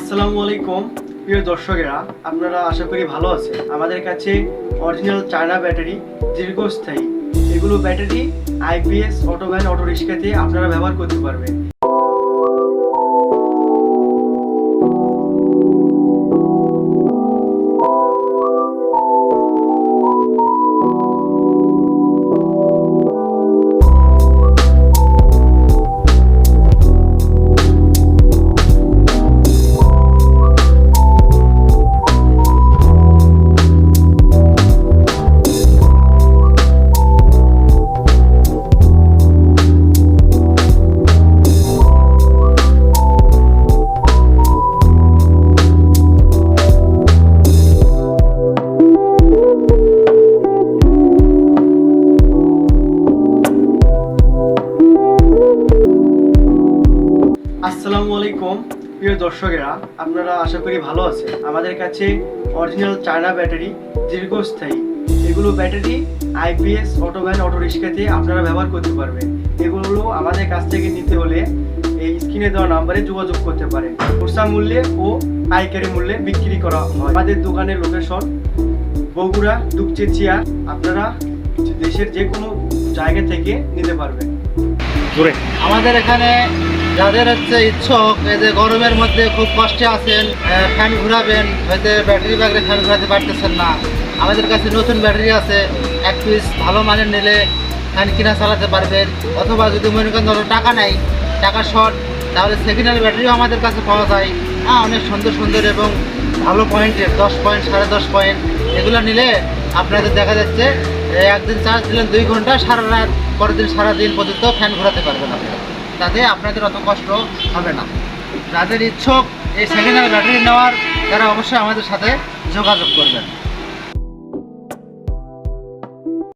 আসসালামু আলাইকুম প্রিয় দর্শকেরা, আপনারা আশা করি ভালো আছেন। আমাদের কাছে অরিজিনাল চায়না ব্যাটারি দীর্ঘস্থায়ী এগুলো battery IPS auto van auto রিক্সাতে আপনারা ব্যবহার করতে পারবেন। আসসালামু আলাইকুম প্রিয় দর্শকেরা, আপনারা আশা করি ভালো আছেন। আমাদের কাছে অরিজিনাল চায়না ব্যাটারি দীর্ঘস্থায়ী এগুলো battery IPS auto van auto রিক্সাতে আপনারা ব্যবহার করতে পারবেন। এগুলো আমাদের কাছ থেকে নিতে হলে এই স্ক্রিনে দেওয়া নাম্বারে যোগাযোগ করতে পারেন। খুচরা মূল্যে ও পাইকারি মূল্যে বিক্রি করা হয়। আমাদের দোকানের লোকেশন বগুড়া দুপচেচিয়া। আপনারা দেশের যে কোনো জায়গা থেকে নিতে পারবেন। আমাদের এখানে যাদের ইচ্ছুক, এই যে গরমের মধ্যে খুব কষ্টে আছেন, ফ্যান ঘোরাবেন, হয়তো ব্যাটারি ব্যাগরে ফ্যান ঘোরাতে পারতেছেন না, আমাদের কাছে নতুন ব্যাটারি আছে। এক পিস ভালো মানের নিলে ফ্যান কিনা চালাতে পারবেন। অথবা যদি মনে করেন ধরো টাকা নাই, টাকা শর্ট, তাহলে সেকেন্ড হ্যান্ড ব্যাটারিও আমাদের কাছে পাওয়া যায়। অনেক সুন্দর সুন্দর এবং ভালো পয়েন্টের 10 পয়েন্ট 10.5 পয়েন্ট এগুলো নিলে আপনাদের দেখা যাচ্ছে একদিন চার্জ দিলেন 2 ঘন্টা, সারা রাত, পরের দিন সারাদিন পর্যন্ত ফ্যান ঘোরাতে পারবেন আপনারা। তাতে আপনাদের অত কষ্ট হবে না। যাদের ইচ্ছুক এই সেকেন্ড হ্যান্ড ব্যাটারি নেওয়ার, তারা অবশ্যই আমাদের সাথে যোগাযোগ করবেন।